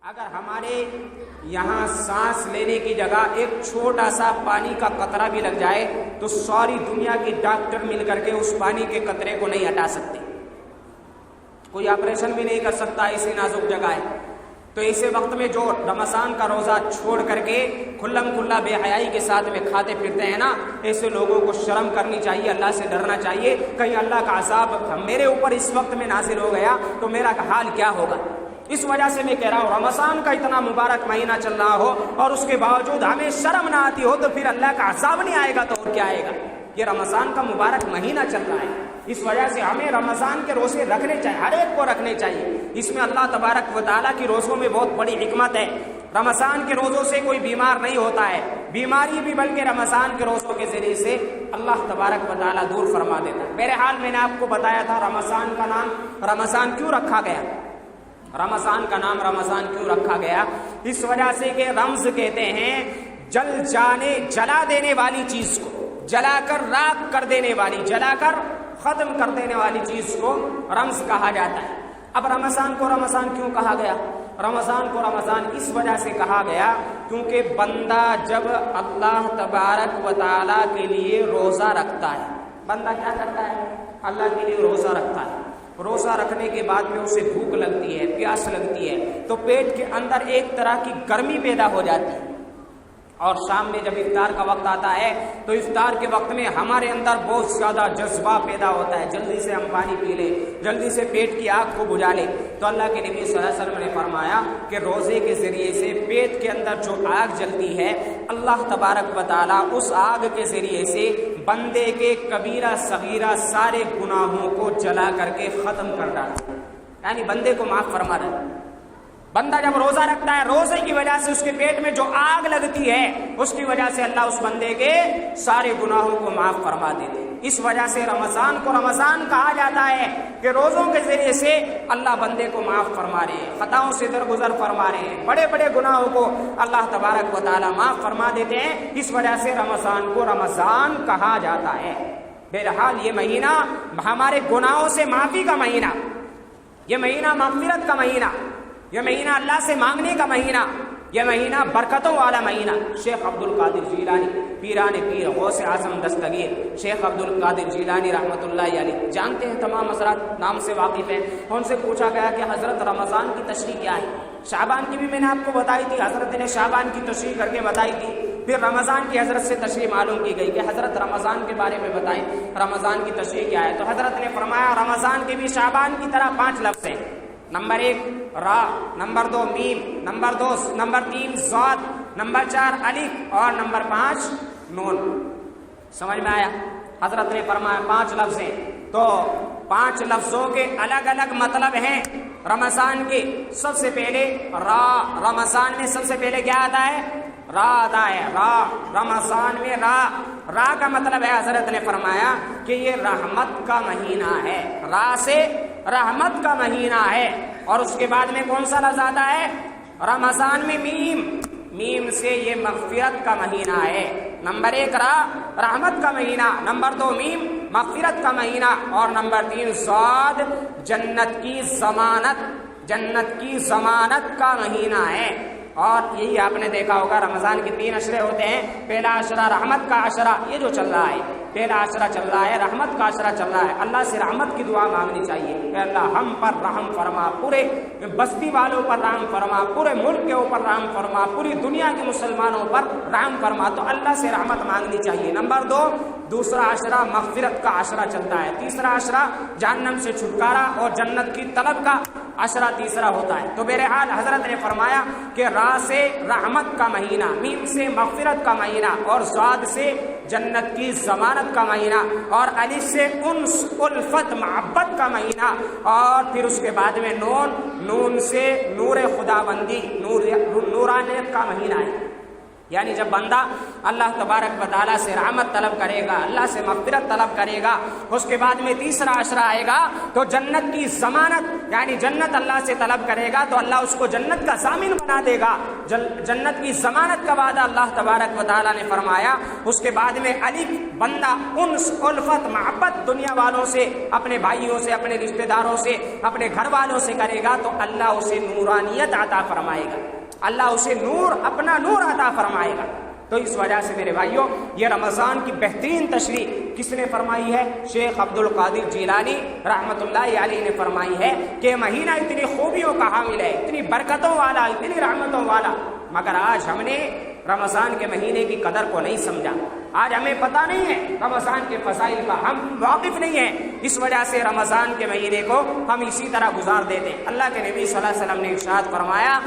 اگر ہمارے یہاں سانس لینے کی جگہ ایک چھوٹا سا پانی کا قطرہ بھی لگ جائے تو ساری دنیا کے ڈاکٹر مل کر کے اس پانی کے قطرے کو نہیں ہٹا سکتے، کوئی آپریشن بھی نہیں کر سکتا، ایسی نازک جگہ ہے۔ تو ایسے وقت میں جو رمضان کا روزہ چھوڑ کر کے کھلم کھلا بے حیائی کے ساتھ میں کھاتے پھرتے ہیں نا، ایسے لوگوں کو شرم کرنی چاہیے، اللہ سے ڈرنا چاہیے، کہیں اللہ کا عذاب میرے اوپر اس وقت میں نازل ہو گیا تو میرا حال کیا ہوگا۔ اس وجہ سے میں کہہ رہا ہوں رمضان کا اتنا مبارک مہینہ چل رہا ہو اور اس کے باوجود ہمیں شرم نہ آتی ہو تو پھر اللہ کا عذاب نہیں آئے گا تو اور کیا آئے گا۔ یہ رمضان کا مبارک مہینہ چل رہا ہے، اس وجہ سے ہمیں رمضان کے روزے رکھنے چاہیے، ہر ایک کو رکھنے چاہیے۔ اس میں اللہ تبارک و تعالیٰ کی روزوں میں بہت بڑی حکمت ہے۔ رمضان کے روزوں سے کوئی بیمار نہیں ہوتا ہے، بیماری بھی بلکہ رمضان کے روزوں کے ذریعے سے اللہ تبارک و تعالیٰ دور فرما دیتا ہے۔ بہرحال میں نے آپ کو بتایا تھا رمضان کا نام رمضان کیوں رکھا گیا، رمضان کا نام رمضان کیوں رکھا گیا؟ اس وجہ سے کہ رمز کہتے ہیں جلا دینے والی چیز کو، جلا کر راکھ کر دینے والی، جلا کر ختم کر دینے والی چیز کو رمز کہا جاتا ہے۔ اب رمضان کو رمضان کیوں کہا گیا؟ رمضان کو رمضان اس وجہ سے کہا گیا کیونکہ بندہ جب اللہ تبارک و تعالیٰ کے لیے روزہ رکھتا ہے، بندہ کیا کرتا ہے؟ اللہ کے لیے روزہ رکھتا ہے۔ روزہ رکھنے کے بعد میں اسے بھوک لگتی ہے، پیاس لگتی ہے، تو پیٹ کے اندر ایک طرح کی گرمی پیدا ہو جاتی ہے، اور شام میں جب افطار کا وقت آتا ہے تو افطار کے وقت میں ہمارے اندر بہت زیادہ جذبہ پیدا ہوتا ہے، جلدی سے ہم پانی پی لیں، جلدی سے پیٹ کی آگ کو بجھا لیں۔ تو اللہ کے نبی صلی اللہ علیہ وسلم نے فرمایا کہ روزے کے ذریعے سے پیٹ کے اندر جو آگ جلتی ہے اللہ تبارک و تعالیٰ اس آگ کے ذریعے سے بندے کے کبیرہ صغیرہ سارے گناہوں کو جلا کر کے ختم کر ڈالتا ہے، یعنی بندے کو معاف فرما دیتا ہے۔ بندہ جب روزہ رکھتا ہے، روزے کی وجہ سے اس کے پیٹ میں جو آگ لگتی ہے اس کی وجہ سے اللہ اس بندے کے سارے گناہوں کو معاف فرما دیتے ہیں۔ اس وجہ سے رمضان کو رمضان کہا جاتا ہے کہ روزوں کے ذریعے سے اللہ بندے کو معاف فرما رہے ہیں، خطاؤں سے درگزر فرما رہے ہیں، بڑے بڑے گناہوں کو اللہ تبارک و تعالیٰ معاف فرما دیتے ہیں۔ اس وجہ سے رمضان کو رمضان کہا جاتا ہے۔ بہرحال یہ مہینہ ہمارے گناہوں سے معافی کا مہینہ، یہ مہینہ مغفرت کا مہینہ، یہ مہینہ اللہ سے مانگنے کا مہینہ، یہ مہینہ برکتوں والا مہینہ۔ شیخ عبد القادر جیلانی پیران پیر غوث اعظم دستگیر شیخ عبد القادر جیلانی رحمۃ اللہ علیہ، جانتے ہیں تمام حضرات، نام سے واقف ہیں۔ ان سے پوچھا گیا کہ حضرت رمضان کی تشریح کیا ہے؟ شعبان کی بھی میں نے آپ کو بتائی تھی، حضرت نے شعبان کی تشریح کر کے بتائی تھی، پھر رمضان کی حضرت سے تشریح معلوم کی گئی کہ حضرت رمضان کے بارے میں بتائیں رمضان کی تشریح کیا ہے۔ تو حضرت نے فرمایا رمضان کے بھی شعبان کی طرح 5 لفظ ہیں، نمبر 1 را، نمبر 2 میم، نمبر 3 ضاد، نمبر 4 الف اور نمبر 5 نون۔ سمجھ میں آیا؟ حضرت نے فرمایا 5 لفظ ہیں، تو 5 لفظوں کے الگ الگ مطلب ہیں۔ رمضان کے سب سے پہلے را، رمضان میں سب سے پہلے کیا آتا ہے؟ را آتا ہے، را، رمضان میں را کا مطلب ہے، حضرت نے فرمایا کہ یہ رحمت کا مہینہ ہے، را سے رحمت کا مہینہ ہے۔ اور اس کے بعد میں کون سا لفظ آتا ہے؟ رمضان میں میم سے یہ مغفرت کا مہینہ ہے۔ نمبر 1 را، رحمت کا مہینہ، نمبر 2 میم، مغفرت کا مہینہ، اور نمبر 3 صاد، جنت کی ضمانت کا مہینہ ہے۔ اور یہی آپ نے دیکھا ہوگا رمضان کے 3 عشرے ہوتے ہیں، پہلا عشرہ رحمت کا عشرہ، یہ جو چل رہا ہے پہلا عشرہ چل رہا ہے، رحمت کا عشرہ چل رہا ہے۔ اللہ سے رحمت کی دعا مانگنی چاہیے کہ اللہ ہم پر رحم فرما، پورے بستی والوں پر رحم فرما، پورے ملک کے اوپر رحم فرما، پوری دنیا کے مسلمانوں پر رحم فرما، تو اللہ سے رحمت مانگنی چاہیے۔ نمبر 2 دوسرا عشرہ مغفرت کا عشرہ چلتا ہے، تیسرا عشرہ جہنم سے چھٹکارا اور جنت کی طلب کا عشرہ تیسرا ہوتا ہے۔ تو بہرحال حضرت نے فرمایا کہ را سے رحمت کا مہینہ، میم سے مغفرت کا مہینہ، اور ضاد سے جنت کی ضمانت کا مہینہ، اور الف سے انس، الفت، محبت کا مہینہ، اور پھر اس کے بعد میں نون سے نور خدا بندی، نورانیت کا مہینہ ہے۔ یعنی جب بندہ اللہ تبارک و تعالیٰ سے رحمت طلب کرے گا، اللہ سے مغفرت طلب کرے گا، اس کے بعد میں تیسرا عشرہ آئے گا تو جنت کی ضمانت یعنی جنت اللہ سے طلب کرے گا تو اللہ اس کو جنت کا ضامن بنا دے گا۔ جنت کی ضمانت کا وعدہ اللہ تبارک و تعالیٰ نے فرمایا۔ اس کے بعد میں بندہ انس الفت محبت دنیا والوں سے، اپنے بھائیوں سے، اپنے رشتہ داروں سے، اپنے گھر والوں سے کرے گا تو اللہ اسے نورانیت عطا فرمائے گا، اللہ اسے نور، اپنا نور عطا فرمائے گا۔ تو اس وجہ سے میرے بھائیوں یہ رمضان کی بہترین تشریح کس نے فرمائی ہے؟ شیخ عبد القادر جیلانی رحمۃ اللہ علیہ نے فرمائی ہے کہ مہینہ اتنی خوبیوں کا حامل ہے، اتنی برکتوں والا، اتنی رحمتوں والا، مگر آج ہم نے رمضان کے مہینے کی قدر کو نہیں سمجھا، آج ہمیں پتہ نہیں ہے رمضان کے فضائل کا، ہم واقف نہیں ہیں، اس وجہ سے رمضان کے مہینے کو ہم اسی طرح گزار دیتے ہیں۔ اللہ کے نبی صلی اللہ علیہ وسلم نے ارشاد فرمایا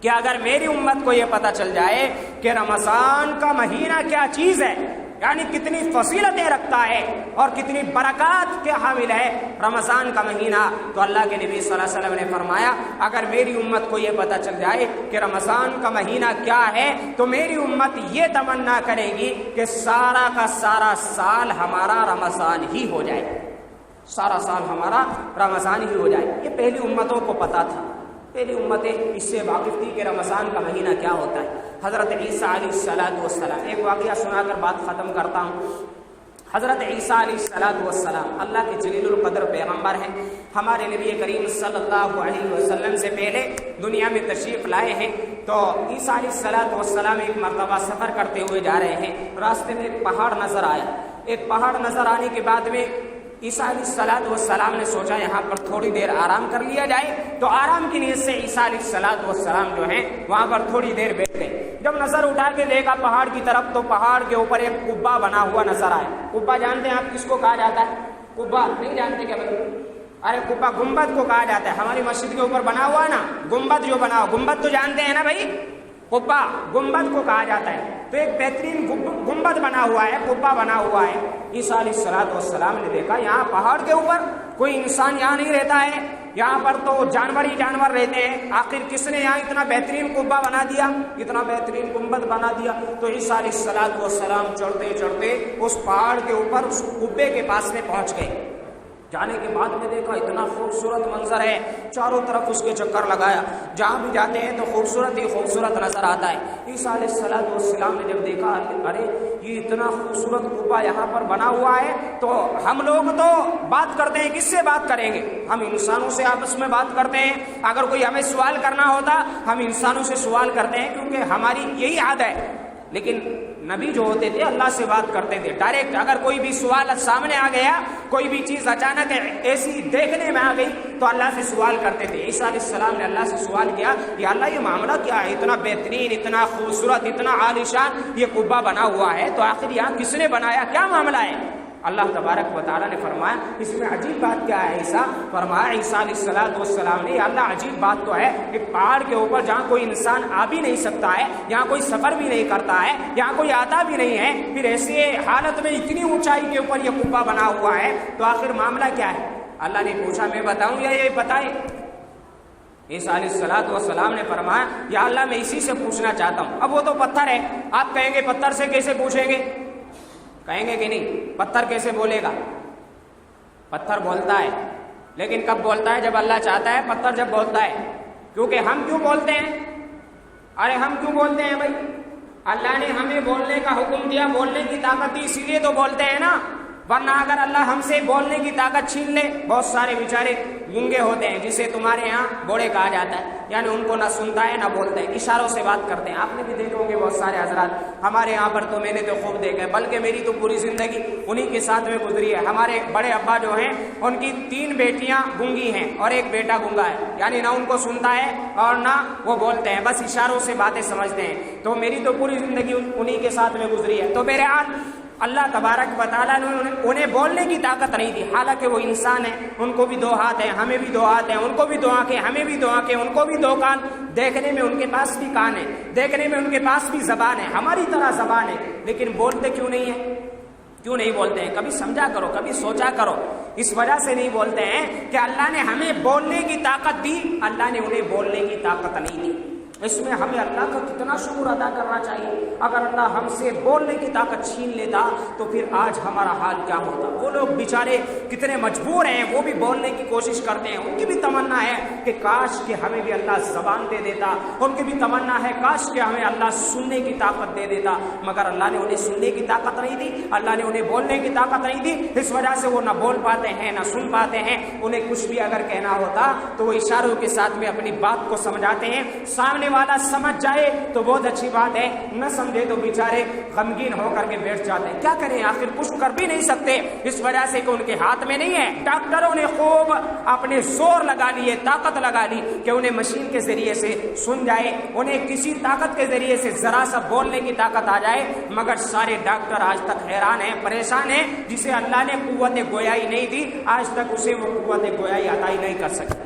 کہ اگر میری امت کو یہ پتہ چل جائے کہ رمضان کا مہینہ کیا چیز ہے، یعنی کتنی فضیلتیں رکھتا ہے اور کتنی برکات کے حامل ہے رمضان کا مہینہ، تو اللہ کے نبی صلی اللہ علیہ وسلم نے فرمایا اگر میری امت کو یہ پتہ چل جائے کہ رمضان کا مہینہ کیا ہے تو میری امت یہ تمنا کرے گی کہ سارا کا سارا سال ہمارا رمضان ہی ہو جائے، سارا سال ہمارا رمضان ہی ہو جائے۔ یہ پہلی امتوں کو پتہ تھا، پہلی امتیں اس سے واقف تھی کہ رمضان کا مہینہ کیا ہوتا ہے۔ حضرت عیسیٰ علیہ السلام، ایک واقعہ سنا کر بات ختم کرتا ہوں۔ حضرت عیسیٰ علیہ السلام اللہ کے جلیل القدر پیغمبر ہیں، ہمارے نبی کریم صلی اللہ علیہ وسلم سے پہلے دنیا میں تشریف لائے ہیں۔ تو عیسیٰ علیہ السلام ایک مرتبہ سفر کرتے ہوئے جا رہے ہیں، راستے میں ایک پہاڑ نظر آیا۔ ایک پہاڑ نظر آنے کے بعد میں عیسیٰ علیہ السلام نے سوچا یہاں پر تھوڑی دیر آرام کر لیا جائے، تو آرام کی نیت سے عیسیٰ علیہ السلام جو ہیں وہاں پر تھوڑی دیر بیٹھ گئے۔ جب نظر اٹھا کے دیکھا پہاڑ کی طرف تو پہاڑ کے اوپر ایک قبہ بنا ہوا نظر آیا۔ قبہ جانتے ہیں آپ کس کو کہا جاتا ہے؟ قبہ نہیں جانتے کیا بھائی؟ ارے قبہ گنبد کو کہا جاتا ہے، ہماری مسجد کے اوپر بنا ہوا ہے نا گنبد، جو بنا ہوا گنبد تو جانتے ہیں نا بھائی، قبہ گنبد کو کہا جاتا ہے۔ تو ایک بہترین گنبد بنا ہوا ہے، قبہ بنا ہوا ہے۔ عیسیٰ علیہ السلام نے دیکھا یہاں پہاڑ کے اوپر کوئی انسان یہاں نہیں رہتا ہے، یہاں پر تو جانور ہی جانور رہتے ہیں، آخر کس نے یہاں اتنا بہترین قبہ بنا دیا، اتنا بہترین گنبد بنا دیا؟ تو عیسیٰ علیہ السلام چڑھتے چڑھتے اس پہاڑ کے اوپر اس قبے کے پاس میں پہنچ گئے۔ جانے کے بعد میں دیکھا اتنا خوبصورت منظر ہے، چاروں طرف اس کے چکر لگایا، جہاں بھی جاتے ہیں تو خوبصورت ہی خوبصورت نظر آتا ہے۔ عیسیٰ علیہ السلام نے جب دیکھا ارے یہ اتنا خوبصورت قبہ یہاں پر بنا ہوا ہے، تو ہم لوگ تو بات کرتے ہیں، کس سے بات کریں گے؟ ہم انسانوں سے آپس میں بات کرتے ہیں، اگر کوئی ہمیں سوال کرنا ہوتا ہم انسانوں سے سوال کرتے ہیں کیونکہ ہماری یہی عادت ہے۔ لیکن نبی جو ہوتے تھے اللہ سے بات کرتے تھے ڈائریکٹ، اگر کوئی بھی سوال سامنے آ گیا، کوئی بھی چیز اچانک ایسی دیکھنے میں آ گئی تو اللہ سے سوال کرتے تھے۔ عیسیٰ علیہ السلام نے اللہ سے سوال کیا یا اللہ یہ معاملہ کیا ہے، اتنا بہترین، اتنا خوبصورت، اتنا عالیشان یہ قبہ بنا ہوا ہے، تو آخر یہاں کس نے بنایا، کیا معاملہ ہے؟ اللہ تبارک و تعالیٰ نے فرمایا اس میں عجیب بات کیا ہے عیسیٰ؟ فرمایا عیسیٰ علیہ السلام نے اللہ عجیب بات تو ہے کہ پہاڑ کے اوپر جہاں کوئی انسان آ بھی نہیں سکتا ہے، یہاں کوئی سفر بھی نہیں کرتا ہے، یہاں کوئی آتا بھی نہیں ہے، پھر ایسے حالت میں اتنی اونچائی کے اوپر یہ قبہ بنا ہوا ہے، تو آخر معاملہ کیا ہے؟ اللہ نے پوچھا میں بتاؤں یا یہ بتائے؟ عیسیٰ علیہ السلام نے فرمایا یا اللہ میں اسی سے پوچھنا چاہتا ہوں۔ اب وہ تو پتھر ہے، آپ کہیں گے پتھر سے کیسے پوچھیں گے؟ کہیں گے کہ نہیں، پتھر کیسے بولے گا؟ پتھر بولتا ہے، لیکن کب بولتا ہے؟ جب اللہ چاہتا ہے پتھر جب بولتا ہے۔ کیونکہ ہم کیوں بولتے ہیں؟ ارے ہم کیوں بولتے ہیں بھائی؟ اللہ نے ہمیں بولنے کا حکم دیا، بولنے کی طاقت دی، اسی لیے تو بولتے ہیں نا، ورنہ اگر اللہ ہم سے بولنے کی طاقت چھین لے، بہت سارے بیچارے گونگے ہوتے ہیں جسے تمہارے یہاں بوڑھے کہا جاتا ہے، یعنی ان کو نہ سنتا ہے نہ بولتا ہے، اشاروں سے بات کرتے ہیں۔ آپ نے بھی دیکھے ہوں گے بہت سارے حضرات، ہمارے یہاں پر تو میں نے تو خوب دیکھا ہے، بلکہ میری تو پوری زندگی انہی کے ساتھ میں گزری ہے۔ ہمارے بڑے ابا جو ہیں ان کی 3 بیٹیاں گونگی ہیں اور 1 بیٹا گونگا ہے، یعنی نہ ان کو سنتا ہے اور نہ وہ بولتے ہیں، بس اشاروں سے باتیں سمجھتے ہیں۔ تو میری تو پوری زندگی انہی کے ساتھ میں گزری ہے۔ تو بہرحال اللہ تبارک و تعالیٰ نے انہیں بولنے کی طاقت نہیں دی، حالانکہ وہ انسان ہیں، ان کو بھی 2 ہاتھ ہیں، ہمیں بھی 2 ہاتھ ہیں، ان کو بھی 2 آنکھیں، ہمیں بھی 2 آنکھیں، ان کو بھی 2 کان، دیکھنے میں ان کے پاس بھی کان ہے، دیکھنے میں ان کے پاس بھی زبان ہے، ہماری طرح زبان ہے، لیکن بولتے کیوں نہیں ہیں؟ کیوں نہیں بولتے ہیں؟ کبھی سمجھا کرو، کبھی سوچا کرو۔ اس وجہ سے نہیں بولتے ہیں کہ اللہ نے ہمیں بولنے کی طاقت دی، اللہ نے انہیں بولنے کی طاقت نہیں دی۔ اس میں ہمیں اللہ کا کتنا شکر ادا کرنا چاہیے۔ اگر اللہ ہم سے بولنے کی طاقت چھین لیتا تو پھر آج ہمارا حال کیا ہوتا۔ وہ لوگ بیچارے کتنے مجبور ہیں، وہ بھی بولنے کی کوشش کرتے ہیں، ان کی بھی تمنا ہے کہ کاش کہ ہمیں بھی اللہ زبان دے دیتا، ان کی بھی تمنا ہے کاش کہ ہمیں اللہ سننے کی طاقت دے دیتا، مگر اللہ نے انہیں سننے کی طاقت نہیں دی، اللہ نے انہیں بولنے کی طاقت نہیں دی، اس وجہ سے وہ نہ بول پاتے ہیں نہ سن پاتے ہیں۔ انہیں کچھ بھی اگر کہنا ہوتا تو وہ اشاروں کے ساتھ میں اپنی بات کو سمجھاتے ہیں، سامنے والا سمجھ جائے تو بہت اچھی بات ہے، نہ سمجھے تو بیچارے غمگین ہو کر کے بیٹھ جاتے ہیں۔ کیا کریں، آخر کچھ کر بھی نہیں سکتے، اس وجہ سے کہ ان کے ہاتھ میں نہیں ہے۔ ڈاکٹروں نے خوب اپنے زور لگا لیے، طاقت لگا لی کہ انہیں مشین کے ذریعے سے سن جائے، انہیں کسی طاقت کے ذریعے سے ذرا سا بولنے کی طاقت آ جائے، مگر سارے ڈاکٹر آج تک حیران ہیں، پریشان ہیں۔ جسے اللہ نے قوت گویائی نہیں دی، آج تک اسے وہ قوت گویائی عطا ہی نہیں کر سکتے۔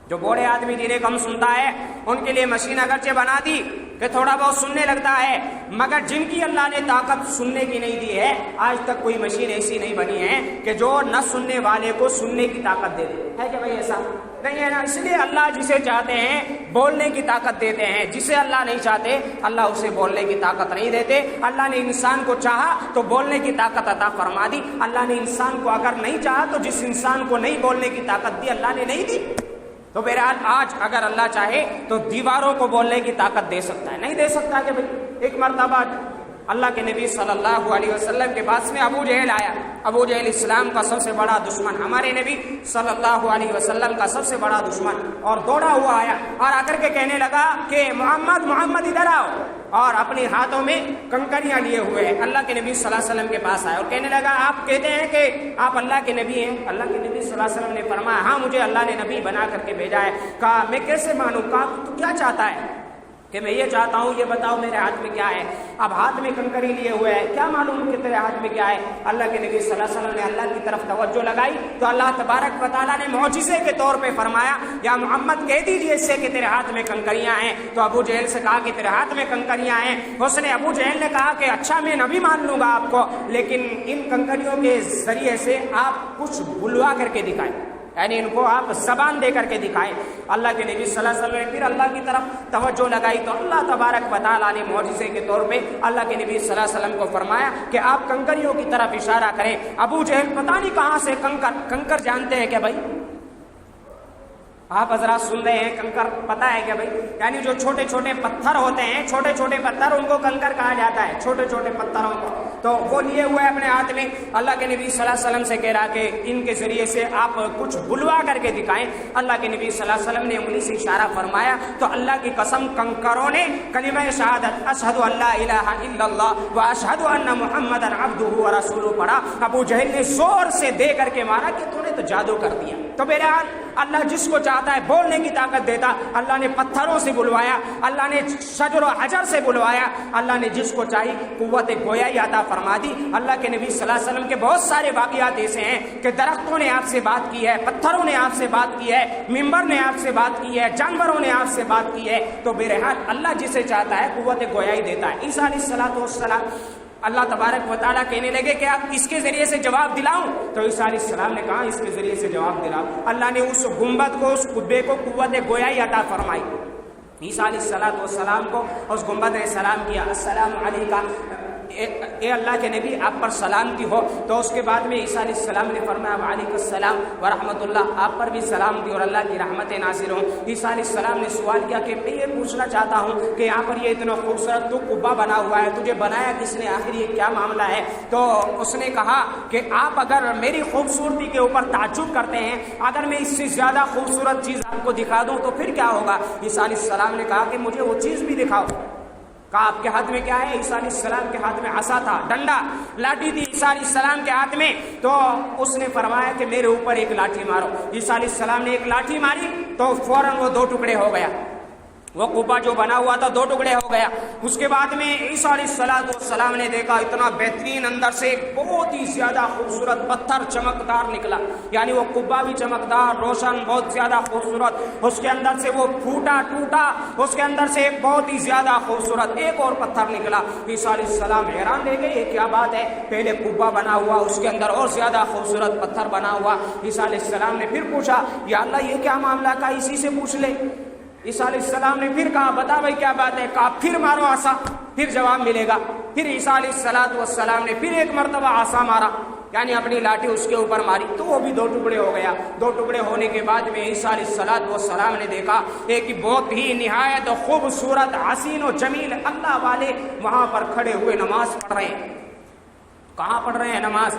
جو بوڑھے آدمی جنہیں کم سنتا ہے ان کے لیے مشین اگرچہ بنا دی کہ تھوڑا بہت سننے لگتا ہے، مگر جن کی اللہ نے طاقت سننے کی نہیں دی ہے، آج تک کوئی مشین ایسی نہیں بنی ہے کہ جو نہ سننے والے کو سننے کی طاقت دے دے۔ ہے کہ بھائی ایسا نہیں ہے نا؟ اس لیے اللہ جسے چاہتے ہیں بولنے کی طاقت دیتے ہیں، جسے اللہ نہیں چاہتے اللہ اسے بولنے کی طاقت نہیں دیتے۔ اللہ نے انسان کو چاہا تو بولنے کی طاقت عطا فرما دی، اللہ نے انسان کو اگر نہیں چاہا تو جس انسان کو نہیں بولنے کی طاقت دی اللہ نے نہیں دی۔ تو بہرحال آج اگر اللہ چاہے تو دیواروں کو بولنے کی طاقت دے سکتا ہے، نہیں دے سکتا کہ بھئی ایک مرتبہ اللہ کے نبی صلی اللہ علیہ وسلم کے پاس میں ابو جہل آیا۔ ابو جہل اسلام کا سب سے بڑا دشمن، ہمارے نبی صلی اللہ علیہ وسلم کا سب سے بڑا دشمن، اور دوڑا ہوا آیا اور آ کر کے کہنے لگا کہ محمد محمد ادھر آؤ، اور اپنے ہاتھوں میں کنکریاں لیے ہوئے ہیں اللہ کے نبی صلی اللہ علیہ وسلم کے پاس آئے اور کہنے لگا آپ کہتے ہیں کہ آپ اللہ کے نبی ہیں؟ اللہ کے نبی صلی اللہ علیہ وسلم نے فرمایا ہاں مجھے اللہ نے نبی بنا کر کے بھیجا ہے۔ کہا میں کیسے مانوں؟ کہا تو کیا چاہتا ہے؟ کہ میں یہ چاہتا ہوں یہ بتاؤ میرے ہاتھ میں کیا ہے۔ اب ہاتھ میں کنکری لیے ہوئے ہے، کیا معلوم کہ تیرے ہاتھ میں کیا ہے؟ اللہ کے نبی صلی اللہ علیہ وسلم نے اللہ کی طرف توجہ لگائی تو اللہ تبارک و تعالیٰ نے معجزے کے طور پہ فرمایا یا محمد کہہ دیجیے اس سے کہ تیرے ہاتھ میں کنکریاں ہیں۔ تو ابو جہل سے کہا کہ تیرے ہاتھ میں کنکریاں ہیں۔ اس نے ابو جہل نے کہا کہ اچھا میں نبی مان لوں گا آپ کو، لیکن ان کنکریوں کے ذریعے سے آپ کچھ بلوا کر کے دکھائیں، یعنی ان کو آپ زبان دے کر کے دکھائیں۔ اللہ کے نبی صلی اللہ علیہ وسلم نے پھر اللہ کی طرف توجہ لگائی تو اللہ تبارک و تعالیٰ نے معجزے کے طور پہ اللہ کے نبی صلی اللہ علیہ وسلم کو فرمایا کہ آپ کنکریوں کی طرف اشارہ کریں۔ ابو جہل پتہ نہیں کہاں سے کنکر جانتے ہیں کیا بھائی؟ آپ حضرات سن رہے ہیں کنکر پتہ ہے کیا بھائی؟ یعنی جو چھوٹے چھوٹے پتھر ہوتے ہیں، چھوٹے چھوٹے پتھر ان کو کنکر کہا جاتا ہے، چھوٹے چھوٹے پتھروں کو۔ تو وہ لیے ہوئے اپنے ہاتھ میں، اللہ کے نبی صلی اللہ علیہ وسلم سے کہہ رہا کہ ان کے ذریعے سے آپ کچھ بلوا کر کے دکھائیں۔ اللہ کے نبی صلی اللہ علیہ وسلم نے انگلی سے اشارہ فرمایا تو اللہ کی قسم کنکروں نے کلمہ شہادت اشہد ان لا الہ الا اللہ و اشہد ان محمد عبدہ و رسولہ پڑھا۔ ابو جہل نے زور سے دے کر کے مارا کہ تو نے تو جادو کر دیا۔ تو بہرحال اللہ جس کو چاہتا ہے بولنے کی طاقت دیتا، اللہ نے پتھروں سے بلوایا، اللہ نے شجر و حجر سے بلوایا، اللہ نے جس کو چاہی قوت گویائی عطا فرما دی۔ اللہ کے نبی صلی اللہ علیہ وسلم کے بہت سارے واقعات ایسے ہیں کہ درختوں نے آپ سے بات کی ہے، پتھروں نے آپ سے بات کی ہے، ممبر نے آپ سے بات کی ہے، جانوروں نے آپ سے بات کی ہے۔ تو بہرحال اللہ جسے چاہتا ہے قوت گویائی دیتا ہے۔ عیسیٰ علیہ الصلوۃ والسلام اللہ تبارک و تعالیٰ کہنے لگے کہ آپ اس کے ذریعے سے جواب دلاؤں؟ تو عیسیٰ علیہ السلام نے کہا اس کے ذریعے سے جواب دلاؤ۔ اللہ نے اس گنبد کو، اس قبے کو قوت گویائی عطا فرمائی۔ عیسیٰ علیہ السلام کو اس گنبد نے سلام کیا، السلام علیکہ، اے اللہ کے نبی آپ پر سلامتی ہو۔ تو اس کے بعد میں عیسیٰ علیہ السلام نے فرمایا وعلیکم السلام ورحمۃ اللہ، آپ پر بھی سلامتی اور اللہ کی رحمتیں نازل ہوں۔ عیسیٰ علیہ السلام نے سوال کیا کہ میں یہ پوچھنا چاہتا ہوں کہ یہاں پر یہ اتنا خوبصورت تو قبہ بنا ہوا ہے، تجھے بنایا کس نے؟ آخر یہ کیا معاملہ ہے؟ تو اس نے کہا کہ آپ اگر میری خوبصورتی کے اوپر تعجب کرتے ہیں، اگر میں اس سے زیادہ خوبصورت چیز آپ کو دکھا دوں تو پھر کیا ہوگا؟ عیسیٰ علیہ السلام نے کہا کہ مجھے وہ چیز بھی دکھاؤ۔ کہا آپ کے ہاتھ میں کیا ہے؟ عیسیٰ علیہ السلام کے ہاتھ میں عصا تھا، ڈنڈا، لاٹھی تھی عیسیٰ علیہ السلام کے ہاتھ میں۔ تو اس نے فرمایا کہ میرے اوپر ایک لاٹھی مارو۔ عیسیٰ علیہ السلام نے ایک لاٹھی ماری تو فوراً وہ دو ٹکڑے ہو گیا، وہ قبہ جو بنا ہوا تھا دو ٹکڑے ہو گیا۔ اس کے بعد میں عیسیٰ علیہ السلام نے دیکھا اتنا بہترین، اندر سے ایک بہت ہی زیادہ خوبصورت پتھر چمکدار نکلا، یعنی وہ قبہ بھی چمکدار، روشن، بہت زیادہ خوبصورت۔ اس کے اندر سے وہ پھوٹا ٹوٹا، اس کے اندر سے ایک بہت ہی زیادہ خوبصورت ایک اور پتھر نکلا۔ عیسیٰ علیہ السلام حیران رہ گئے، یہ کیا بات ہے؟ پہلے قبہ بنا ہوا، اس کے اندر اور زیادہ خوبصورت پتھر بنا ہوا۔ عیسیٰ علیہ السلام نے پھر پوچھا یا اللہ یہ کیا معاملہ کا؟ اسی سے پوچھ لے۔ عیسیٰ علیہ السلام نے پھر کہا بتا بھائی کیا بات ہے؟ کہا پھر مارو عصا، پھر جواب ملے گا۔ پھر عیسیٰ علیہ السلام نے پھر ایک مرتبہ عصا مارا، یعنی اپنی لاٹھی اس کے اوپر ماری تو وہ بھی دو ٹکڑے ہو گیا۔ دو ٹکڑے ہونے کے بعد میں عیسیٰ علیہ السلام نے دیکھا ایک بہت ہی نہایت خوبصورت حسین و جمیل اللہ والے وہاں پر کھڑے ہوئے نماز پڑھ رہے ہیں۔ کہاں پڑھ رہے ہیں نماز؟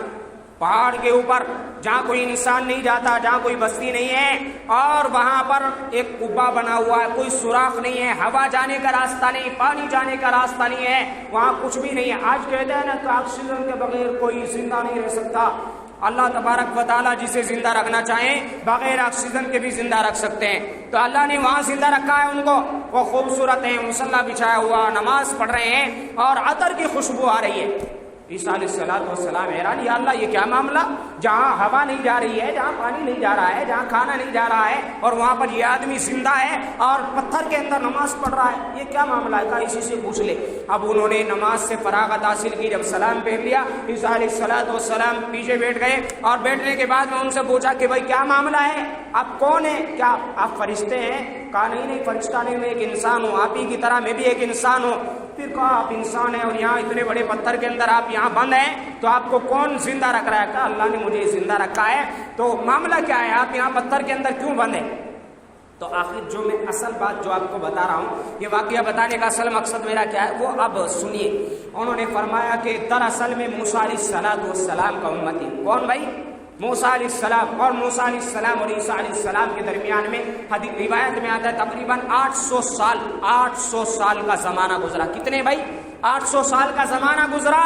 پہاڑ کے اوپر، جہاں کوئی انسان نہیں جاتا، جہاں کوئی بستی نہیں ہے، اور وہاں پر ایک قبہ بنا ہوا ہے، کوئی سوراخ نہیں ہے، ہوا جانے کا راستہ نہیں، پانی جانے کا راستہ نہیں ہے، وہاں کچھ بھی نہیں ہے۔ آج کہتے ہیں نا کہ آکسیجن کے بغیر کوئی زندہ نہیں رہ سکتا۔ اللہ تبارک و تعالیٰ جسے زندہ رکھنا چاہیں بغیر آکسیجن کے بھی زندہ رکھ سکتے ہیں، تو اللہ نے وہاں زندہ رکھا ہے ان کو۔ وہ خوبصورت ہیں، مصلی بچھایا ہوا نماز پڑھ رہے ہیں اور عطر کی خوشبو آ رہی ہے۔ عیسیٰ علیہ السلام حیران، یا اللہ یہ کیا معاملہ؟ جہاں ہوا نہیں جا رہی ہے، جہاں پانی نہیں جا رہا ہے، جہاں کھانا نہیں جا رہا ہے، اور وہاں پر یہ آدمی زندہ ہے اور پتھر کے اندر نماز پڑھ رہا ہے، یہ کیا معاملہ ہے؟ کہا اسی سے پوچھ لے۔ اب انہوں نے نماز سے فراغت حاصل کی، جب سلام پھیر لیا عیسیٰ علیہ السلام پیچھے بیٹھ گئے، اور بیٹھنے کے بعد میں ان سے پوچھا کہ بھائی کیا معاملہ ہے؟ آپ کون ہیں؟ کیا آپ فرشتے ہیں؟ کہا نہیں فرشتہ نہیں، میں ایک انسان ہوں، آپ ہی کی طرح میں بھی ایک انسان ہوں۔ پھر کہا آپ انسان ہیں اور یہاں اتنے بڑے پتھر کے اندر آپ یہاں بند ہیں، تو آپ کو کون زندہ رکھ رہا ہے؟ کہا اللہ نے مجھے زندہ رکھا ہے۔ تو معاملہ کیا ہے؟ آپ یہاں پتھر کے اندر کیوں بند ہیں؟ تو آخر جو میں اصل بات جو آپ کو بتا رہا ہوں، یہ واقعہ بتانے کا اصل مقصد میرا کیا ہے وہ اب سنیے۔ انہوں نے فرمایا کہ دراصل میں موسیٰ علیہ السلام کا امتی، کون بھائی؟ موسیٰ علیہ السلام، اور موسیٰ علیہ السلام اور عیسیٰ علیہ السلام کے درمیان میں حدیث روایت میں آتا ہے تقریباً 800 سال کا زمانہ گزرا۔ کتنے بھائی؟ 800 سال کا زمانہ گزرا۔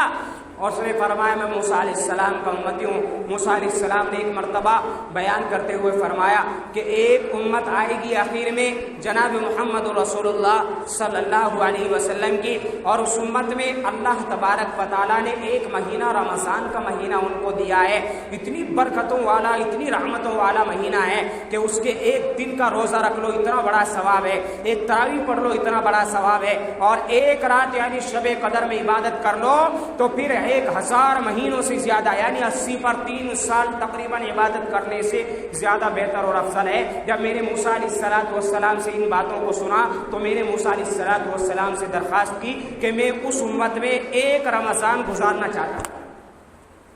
اور اس نے فرمایا میں موسیٰ علیہ السلام کا امتی ہوں۔ موسیٰ علیہ السلام نے ایک مرتبہ بیان کرتے ہوئے فرمایا کہ ایک امت آئے گی آخر میں جناب محمد رسول اللہ صلی اللہ علیہ وسلم کی، اور اس امت میں اللہ تبارک و تعالیٰ نے ایک مہینہ رمضان کا مہینہ ان کو دیا ہے، اتنی برکتوں والا، اتنی رحمتوں والا مہینہ ہے کہ اس کے ایک دن کا روزہ رکھ لو اتنا بڑا ثواب ہے، ایک تراویح پڑھ لو اتنا بڑا ثواب ہے، اور ایک رات یعنی شب قدر میں عبادت کر لو تو پھر 1000 مہینوں سے زیادہ یعنی 80 پر 3 سال تقریباً عبادت کرنے سے زیادہ بہتر اور افضل ہے۔ جب میرے موسیٰ علیہ السلام سے ان باتوں کو سنا تو میں نے موسیٰ علیہ السلام سے درخواست کی کہ میں اس امت میں ایک رمضان گزارنا چاہتا ہوں۔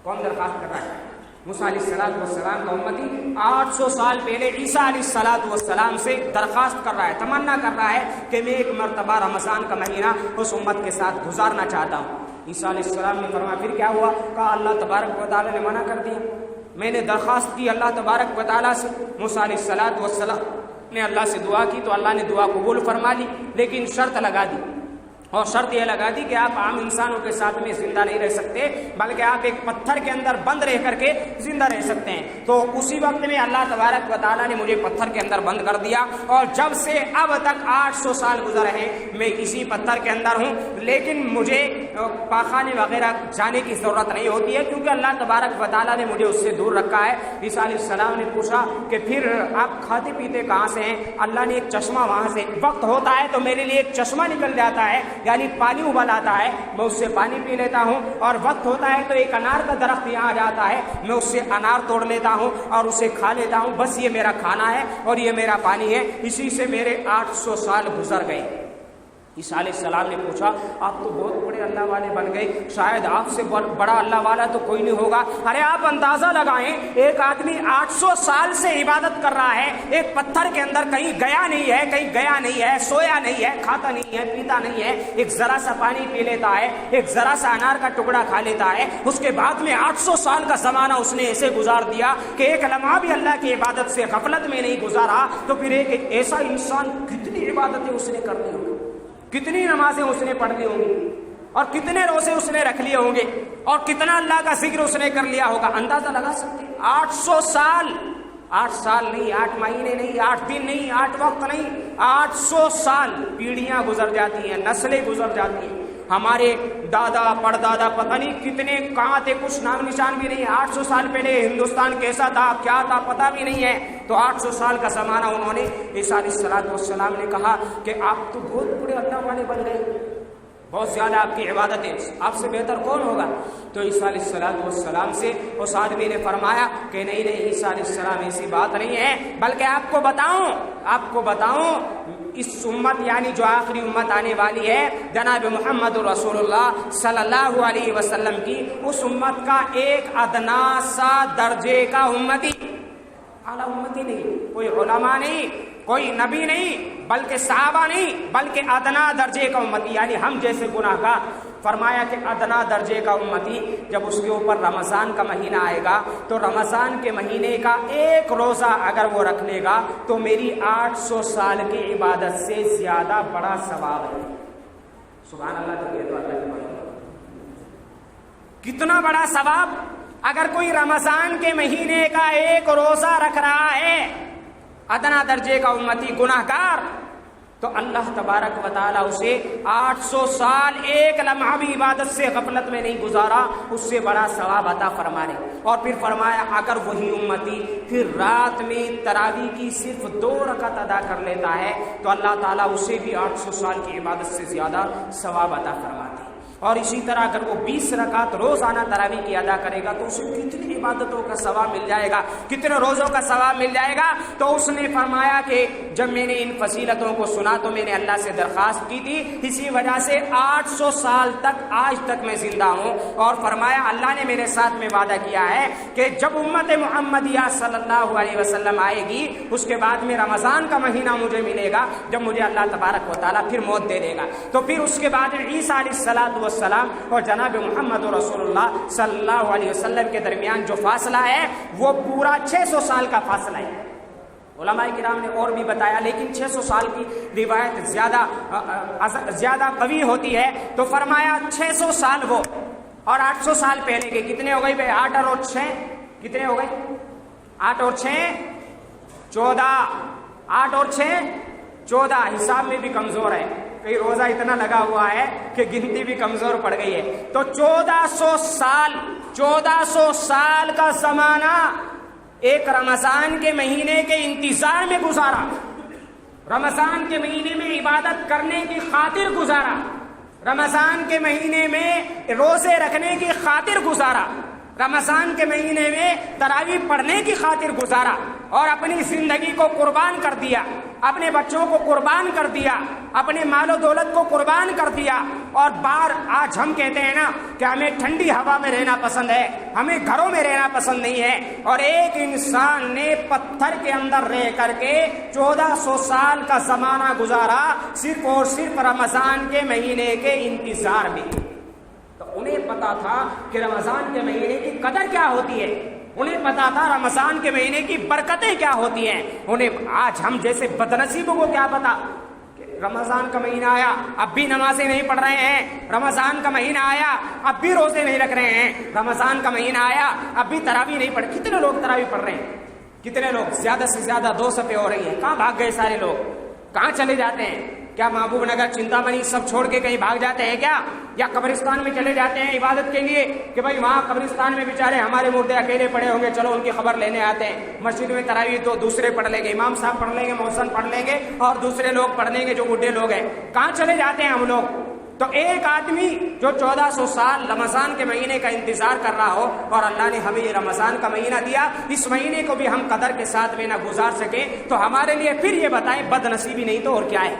کون درخواست کر رہا ہے؟ موسیٰ علیہ السلام کا امتی 800 سال پہلے عیسیٰ علیہ السلام سے درخواست کر رہا ہے، تمنا کر رہا ہے کہ میں ایک مرتبہ رمضان کا مہینہ اس امت کے ساتھ گزارنا چاہتا ہوں۔ عیسیٰ علیہ السلام نے فرمایا پھر کیا ہوا؟ کہا اللہ تبارک و تعالیٰ نے منع کر دیا۔ میں نے درخواست کی اللہ تبارک و تعالیٰ سے، موسیٰ علیہ السلام نے اللہ سے دعا کی تو اللہ نے دعا قبول فرما لی، لیکن شرط لگا دی، اور شرط یہ لگا دی کہ آپ عام انسانوں کے ساتھ میں زندہ نہیں رہ سکتے، بلکہ آپ ایک پتھر کے اندر بند رہ کر کے زندہ رہ سکتے ہیں۔ تو اسی وقت میں اللہ تبارک و تعالیٰ نے مجھے پتھر کے اندر بند کر دیا، اور جب سے اب تک 800 سال گزر ہیں میں اسی پتھر کے اندر ہوں، لیکن مجھے پاخانے وغیرہ جانے کی ضرورت نہیں ہوتی ہے کیونکہ اللہ تبارک و تعالیٰ نے مجھے اس سے دور رکھا ہے۔ عیسیٰ علیہ السلام نے پوچھا کہ پھر آپ کھاتے پیتے کہاں سے ہیں؟ اللہ نے ایک چشمہ وہاں سے، وقت ہوتا ہے تو میرے لیے ایک چشمہ نکل جاتا ہے، یعنی پانی ابل آتا ہے، میں اس سے پانی پی لیتا ہوں، اور وقت ہوتا ہے تو ایک انار کا درخت یہاں آ جاتا ہے، میں اس سے انار توڑ لیتا ہوں اور اسے کھا لیتا ہوں، بس یہ میرا کھانا ہے اور یہ میرا پانی ہے۔ اسی سے میرے 800 سال گزر گئے۔ عیسیٰ علیہ السلام نے پوچھا آپ تو بہت بڑے اللہ والے بن گئے، شاید آپ سے بڑا اللہ والا تو کوئی نہیں ہوگا۔ ارے آپ اندازہ لگائیں، ایک آدمی 800 سال سے عبادت کر رہا ہے، ایک پتھر کے اندر کہیں گیا نہیں ہے، کہیں گیا نہیں ہے، سویا نہیں ہے، کھاتا نہیں ہے، پیتا نہیں ہے، ایک ذرا سا پانی پی لیتا ہے، ایک ذرا سا انار کا ٹکڑا کھا لیتا ہے، اس کے بعد میں 800 سال کا زمانہ اس نے ایسے گزار دیا کہ ایک لمحہ بھی اللہ کی عبادت سے غفلت میں نہیں گزارا، تو پھر ایک ایسا انسان کتنی عبادتیں اس نے کرنی ہوگی، کتنی نمازیں اس نے پڑھ لی ہوں گی، اور کتنے روزے اس نے رکھ لیے ہوں گے، اور کتنا اللہ کا ذکر اس نے کر لیا ہوگا، اندازہ لگا سکتے ہیں؟ 800 سال، 8 سال نہیں، 8 مہینے نہیں، 8 دن نہیں، 8 وقت نہیں، 800 سال پیڑھیاں گزر جاتی ہیں، نسلیں گزر جاتی ہیں۔ ہمارے دادا پڑدادا پتہ نہیں کتنے کہاں تھے، کچھ نام نشان بھی نہیں ہے۔ 800 سال پہلے ہندوستان کیسا تھا، کیا تھا، پتہ بھی نہیں ہے۔ تو 800 سال کا زمانہ انہوں نے عیسیٰ علیہ السلام نے کہا کہ آپ تو بہت بڑے اللہ والے بن گئے، بہت زیادہ آپ کی عبادتیں، آپ سے بہتر کون ہوگا؟ تو عیسیٰ علیہ السلام سے اس آدمی نے فرمایا کہ نہیں نہیں عیسیٰ علیہ السلام ایسی بات نہیں ہے، بلکہ آپ کو بتاؤں اس امت یعنی جو آخری امت آنے والی ہے جناب محمد رسول اللہ صلی اللہ علیہ وسلم کی، اس امت کا ایک ادنا سا درجے کا امتی، اعلیٰ امتی نہیں، کوئی علماء نہیں، کوئی نبی نہیں، بلکہ صحابہ نہیں، بلکہ ادنا درجے کا امتی یعنی ہم جیسے گناہ گار۔ فرمایا کہ ادنا درجے کا امتی جب اس کے اوپر رمضان کا مہینہ آئے گا تو رمضان کے مہینے کا ایک روزہ اگر وہ رکھ لے گا تو میری 800 سال کی عبادت سے زیادہ بڑا ثواب ہے۔ سبحان اللہ، تو یہ تو اللہ کی بات، کتنا بڑا ثواب! اگر کوئی رمضان کے مہینے کا ایک روزہ رکھ رہا ہے ادنا درجے کا امتی گناہ گار، تو اللہ تبارک و تعالیٰ اسے 800 سال ایک لمحہ بھی عبادت سے غفلت میں نہیں گزارا، اس سے بڑا ثواب عطا فرمانے۔ اور پھر فرمایا اگر وہی امتی پھر رات میں تراویح کی صرف 2 رکعت ادا کر لیتا ہے تو اللہ تعالیٰ اسے بھی 800 سال کی عبادت سے زیادہ ثواب عطا فرماتے ہیں۔ اور اسی طرح اگر وہ 20 رکعت روزانہ تراویح کی ادا کرے گا تو اسے کتنی عبادتوں کا ثواب مل جائے گا، کتنے روزوں کا ثواب مل جائے گا۔ تو اس نے فرمایا کہ جب میں نے ان فضیلتوں کو سنا تو میں نے اللہ سے درخواست کی تھی، اسی وجہ سے 800 سال تک آج تک میں زندہ ہوں۔ اور فرمایا اللہ نے میرے ساتھ میں وعدہ کیا ہے کہ جب امت محمدیہ صلی اللہ علیہ وسلم آئے گی اس کے بعد میں رمضان کا مہینہ مجھے ملے گا جب مجھے اللہ تبارک و تعالیٰ پھر موت دے دے گا، تو پھر اس کے بعد عیسیٰ علیہ السلام اور جناب محمد رسول اللہ صلی اللہ علیہ وسلم کے درمیان جو فاصلہ ہے وہ پورا 600 سال کا فاصلہ ہے۔ علماء کرام نے اور بھی بتایا، لیکن 600 سال کی روایت زیادہ قوی ہوتی ہے، تو فرمایا 600 سال وہ اور 800 سال پہلے کے کتنے ہو گئی بھائی؟ 8 اور 6 کتنے ہو گئے؟ 8 اور 6 14، 8 اور 6 14، حساب میں بھی کمزور ہے، کئی روزہ اتنا لگا ہوا ہے کہ گنتی بھی کمزور پڑ گئی ہے۔ تو 1400 سال کا زمانہ ایک رمضان کے مہینے کے انتظار میں گزارا، رمضان کے مہینے میں عبادت کرنے کی خاطر گزارا، رمضان کے مہینے میں روزے رکھنے کی خاطر گزارا، رمضان کے مہینے میں تراویح پڑھنے کی خاطر گزارا، اور اپنی زندگی کو قربان کر دیا، اپنے بچوں کو قربان کر دیا، اپنے مال و دولت کو قربان کر دیا۔ اور آج ہم کہتے ہیں نا کہ ہمیں ٹھنڈی ہوا میں رہنا پسند ہے، ہمیں گھروں میں رہنا پسند نہیں ہے، اور ایک انسان نے پتھر کے اندر رہ کر کے 1400 سال کا زمانہ گزارا صرف اور صرف رمضان کے مہینے کے انتظار میں۔ تو انہیں پتا تھا کہ رمضان کے مہینے کی قدر کیا ہوتی ہے، انہیں پتا تھا رمضان کے مہینے کی برکتیں کیا ہوتی ہیں۔ آج ہم جیسے بدنصیبوں کو کیا پتا کہ رمضان کا مہینہ آیا اب بھی نمازیں نہیں پڑھ رہے ہیں، رمضان کا مہینہ آیا اب بھی روزے نہیں رکھ رہے ہیں، رمضان کا مہینہ آیا اب بھی تراویح نہیں پڑھ۔ کتنے لوگ تراویح پڑھ رہے ہیں؟ کتنے لوگ؟ زیادہ سے زیادہ 2 صفحے ہو رہی ہیں۔ کہاں بھاگ گئے سارے لوگ؟ کہاں چلے جاتے ہیں؟ کیا محبوب نگر چنتامنی سب چھوڑ کے کہیں بھاگ جاتے ہیں کیا؟ یا قبرستان میں چلے جاتے ہیں عبادت کے لیے کہ بھائی وہاں قبرستان میں بیچارے ہمارے مردے اکیلے پڑے ہوں گے، چلو ان کی خبر لینے آتے ہیں۔ مسجد میں تراویح تو دوسرے پڑھ لیں گے، امام صاحب پڑھ لیں گے، محسن پڑھ لیں گے، اور دوسرے لوگ پڑھ لیں گے جو بڈھے لوگ ہیں۔ کہاں چلے جاتے ہیں ہم لوگ؟ تو ایک آدمی جو 1400 سال رمضان کے مہینے کا انتظار کر رہا ہو اور اللہ نے ہمیں یہ رمضان کا مہینہ دیا، اس مہینے کو بھی ہم قدر کے ساتھ میں نہ گزار سکے تو ہمارے لیے پھر یہ بتائیں بد نصیبی نہیں تو اور کیا ہے؟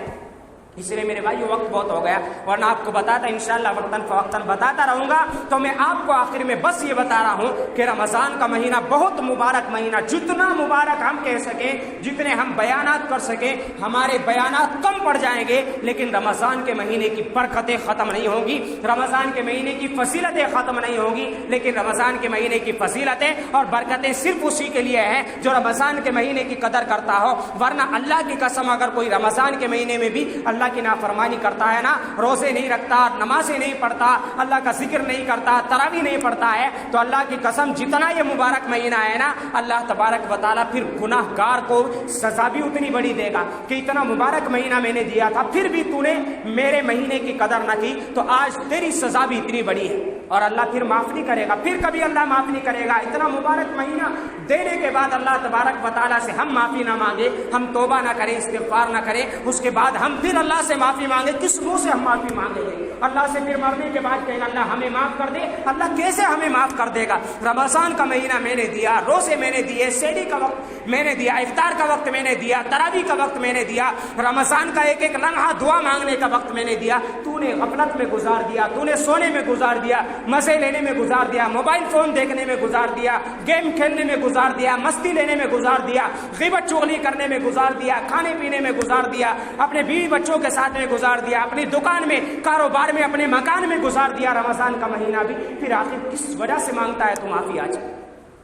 اس لیے میرے بھائی وقت بہت ہو گیا، ورنہ آپ کو بتاتا انشاءاللہ وقتاً فوقتاً بتاتا رہوں گا۔ تو میں آپ کو آخر میں بس یہ بتا رہا ہوں کہ رمضان کا مہینہ بہت مبارک مہینہ، جتنا مبارک ہم کہہ سکیں، جتنے ہم بیانات کر سکیں، ہمارے بیانات کم پڑ جائیں گے، لیکن رمضان کے مہینے کی برکتیں ختم نہیں ہوں گی، رمضان کے مہینے کی فضیلتیں ختم نہیں ہوں گی، لیکن رمضان کے مہینے کی فضیلتیں اور برکتیں صرف اسی کے لیے ہیں جو رمضان کے مہینے کی قدر کرتا ہو۔ ورنہ اللہ کی قسم اگر کوئی رمضان کے مہینے میں بھی اللہ کی نافرمانی کرتا ہے نا، روزے نہیں رکھتا، نمازیں نہیں پڑھتا، اللہ کا ذکر نہیں کرتا، تراویح نہیں پڑھتا ہے، تو اللہ کی قسم جتنا یہ مبارک مہینہ ہے نا، اللہ تبارک و تعالیٰ پھر گناہ گار کو سزا بھی اتنی بڑی دے گا کہ اتنا مبارک مہینہ میں نے دیا تھا، پھر بھی تو نے میرے مہینے کی قدر نہ کی، تو آج تیری سزا بھی اتنی بڑی ہے۔ اور اللہ پھر معاف نہیں کرے گا، پھر کبھی اللہ معاف نہیں کرے گا۔ اتنا مبارک مہینہ دینے کے بعد اللہ تبارک و تعالیٰ سے ہم معافی نہ مانگے، ہم توبہ نہ کریں، استغفار نہ کریں، اس کے بعد ہم پھر اللہ سے معافی مانگے، کس منہ سے ہم معافی مانگیں گے؟ اللہ سے پھر مرنے کے بعد کہیں اللہ ہمیں معاف کر دے، اللہ کیسے ہمیں معاف کر دے گا؟ رمضان کا مہینہ میں نے دیا، روزے میں نے دیے، سحری کا وقت میں نے دیا، افطار کا وقت میں نے دیا، تراویح کا وقت میں نے دیا، رمضان کا ایک ایک لمحہ دعا مانگنے کا وقت میں نے دیا، تو نے غفلت میں گزار دیا، تو نے سونے میں گزار دیا، مزے لینے میں گزار دیا، موبائل فون دیکھنے میں گزار دیا، گیم کھیلنے میں گزار دیا، مستی لینے میں گزار دیا، غیبت چغلی کرنے میں گزار دیا، کھانے پینے میں گزار دیا، اپنے بیوی بچوں کے ساتھ میں گزار دیا، اپنی دکان میں، کاروبار میں، اپنے مکان میں گزار دیا رمضان کا مہینہ بھی، پھر آخر کس وجہ سے مانگتا ہے تو معافی آج؟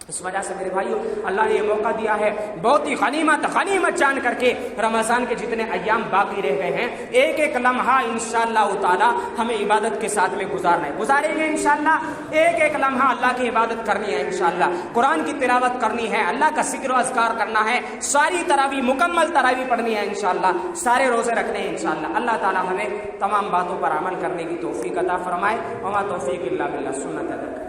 اس وجہ سے میرے بھائیو اللہ نے یہ موقع دیا ہے، بہت ہی غنیمت جان کر کے رمضان کے جتنے ایام باقی رہ گئے ہیں، ایک ایک لمحہ انشاءاللہ تعالی ہمیں عبادت کے ساتھ میں گزارنا ہے، گزاریں گے انشاءاللہ، ایک ایک لمحہ اللہ کی عبادت کرنی ہے انشاءاللہ، قرآن کی تلاوت کرنی ہے، اللہ کا ذکر و اذکار کرنا ہے، ساری تراویح مکمل تراویح پڑھنی ہے انشاءاللہ، سارے روزے رکھنے ہیں انشاءاللہ۔ اللہ تعالی ہمیں تمام باتوں پر عمل کرنے کی توفیق عطا فرمائے۔ وما توفیق الا باللہ، سنت ادب۔